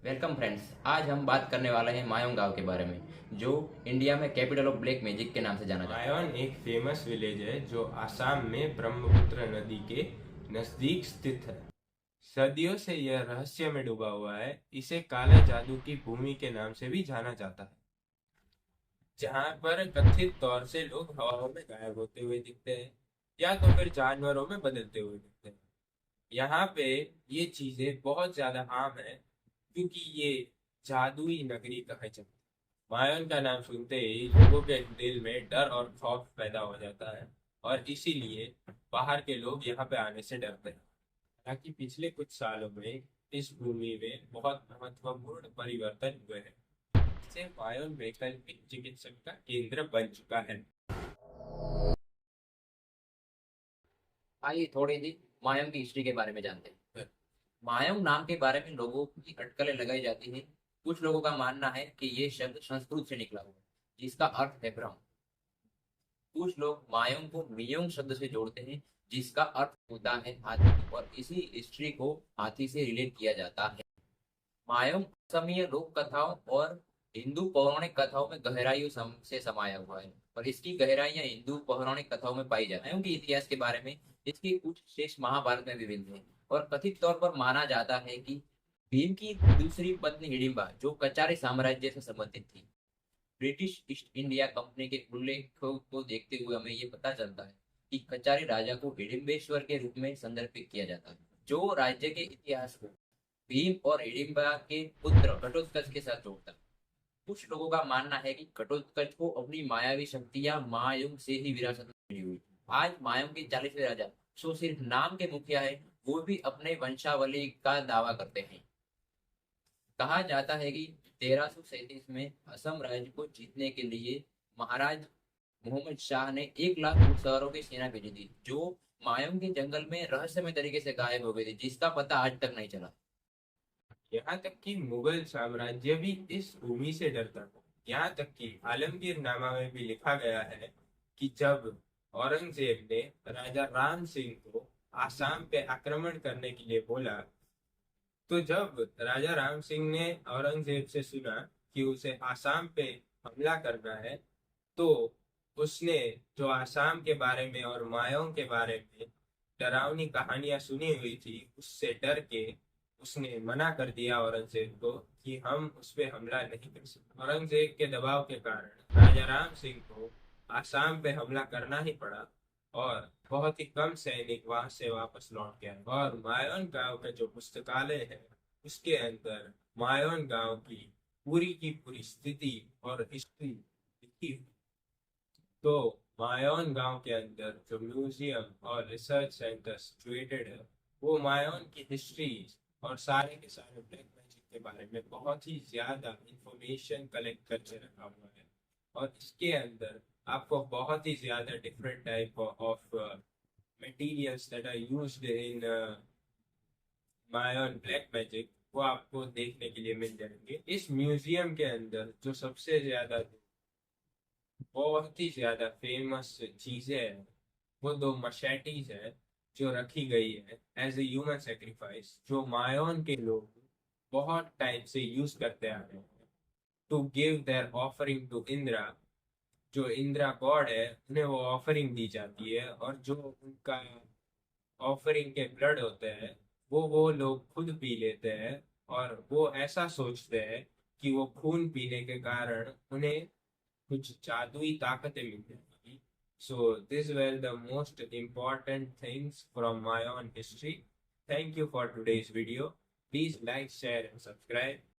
Welcome friends. आज हम बात करने वाले हैं मायोंग गांव के बारे में, जो इंडिया में कैपिटल ऑफ ब्लैक मैजिक के नाम से जाना जाता है। मायोन एक फेमस विलेज है जो आसाम में ब्रह्मपुत्र नदी के नजदीक स्थित है। सदियों से यह रहस्य में डूबा हुआ है। इसे काला जादू की भूमि के नाम से भी जाना जाता है, जहाँ पर कथित तौर से लोग हवाओं में गायब होते हुए दिखते हैं या तो फिर जानवरों में बदलते हुए दिखते हैं। यहाँ पे ये चीजें बहुत ज्यादा आम है, क्योंकि ये जादुई नगरी कहा जाता है। मायन का नाम सुनते ही लोगों के दिल में डर और खौफ पैदा हो जाता है, और इसीलिए बाहर के लोग यहाँ पे आने से डरते हैं। हालांकि पिछले कुछ सालों में इस भूमि में बहुत महत्वपूर्ण परिवर्तन हुए हैं। इससे मायन वैकल्पिक चिकित्सक का केंद्र बन चुका है। आइए थोड़ी सी मायोंग की हिस्ट्री के बारे में जानते हैं। मायोंग नाम के बारे में लोगों की अटकलें लगाई जाती हैं। कुछ लोगों का मानना है कि ये शब्द संस्कृत से निकला हुआ है, जिसका अर्थ है भ्रम। कुछ लोग मायोंग को मियोंग शब्द से जोड़ते हैं, जिसका अर्थ होता है हाथी, और इसी हिस्ट्री को हाथी से रिलेट किया जाता है। मायोंग असमीय लोक कथाओं और हिंदू पौराणिक कथाओं में गहराइयों से समाया हुआ है, और इसकी गहराइयां हिंदू पौराणिक कथाओं में पाई जाती है। मायोंग के इतिहास के बारे में इसके कुछ शेष महाभारत में विभिन्न हैं, और कथित तौर पर माना जाता है कि भीम की दूसरी पत्नी हिडिंबा, जो कचारी साम्राज्य से संबंधित थी। ब्रिटिश ईस्ट इंडिया कंपनी के उल्लेख को देखते हुए हमें ये पता चलता है कि कचारी राजा को हिडिंबेश्वर के रूप में संदर्भित किया जाता है, जो राज्य के इतिहास को भीम और हिडिंबा के पुत्र घटोत्कच के साथ जोड़ता है। कुछ लोगों का मानना है कि घटोत्कच को अपनी मायावी शक्तियां मायुंग से ही विरासत में मिली हुई। आज मायुंग के 40वें राजा, जो सिर्फ नाम के मुखिया है, वो भी अपने वंशावली का दावा करते हैं। कहा जाता है कि 1337 में असम राज्य को जीतने के लिए महाराज मोहम्मद शाह ने 1 लाख घुड़सवारों की सेना भेजी थी, जो मायूंग के जंगल में रहस्यमय तरीके से गायब हो गई थी, जिसका पता आज तक नहीं चला। यहाँ तक कि मुगल साम्राज्य भी इस भूमि से डरता था। यहाँ तक कि आलमगीर नामा में भी लिखा गया है कि जब औरंगजेब ने राजा राम सिंह को आसाम पे आक्रमण करने के लिए बोला, तो जब राजा राम सिंह ने औरंगजेब से सुना कि उसे आसाम पे हमला करना है, तो उसने जो आसाम के बारे में और मायोंग के बारे में डरावनी कहानियां सुनी हुई थी, उससे डर के उसने मना कर दिया औरंगजेब को कि हम उस पे हमला नहीं कर सकते। औरंगजेब के दबाव के कारण राजा राम सिंह को आसाम पे हमला करना ही पड़ा, और बहुत ही कम सैनिक वहां से वापस लौट गए। और मायोन गांव का जो पुस्तकालय है, उसके अंदर मायोन गांव की पूरी स्थिति और हिस्ट्री लिखी हुई। तो मायोन गांव के अंदर जो म्यूजियम और रिसर्च सेंटर सिचुएटेड है, वो मायोन की हिस्ट्री और सारे के सारे ब्लैक मैजिक के बारे में बहुत ही ज्यादा इंफॉर्मेशन कलेक्ट करके रखा हुआ है। और इसके अंदर आपको बहुत ही ज्यादा different type of materials that are used in Mayan black magic, वो आपको देखने के लिए मिल जाएंगे। इस म्यूजियम के अंदर जो सबसे ज्यादा बहुत ही ज्यादा फेमस चीजें हैं, वो दो मशेटीज है जो रखी गई है एज ए ह्यूमन सेक्रीफाइस, जो मायोन के लोग बहुत टाइम से यूज करते आ रहे हैं to give their offering to Indra. जो इंद्रा गॉड है, उन्हें वो ऑफरिंग दी जाती है, और जो उनका ऑफरिंग के ब्लड होते हैं, वो लोग खुद पी लेते हैं। और वो ऐसा सोचते हैं कि वो खून पीने के कारण उन्हें कुछ जादुई ताकतें मिल जाएगी। So this were the most important things from my own history. Thank you for today's video. Please like, share and subscribe.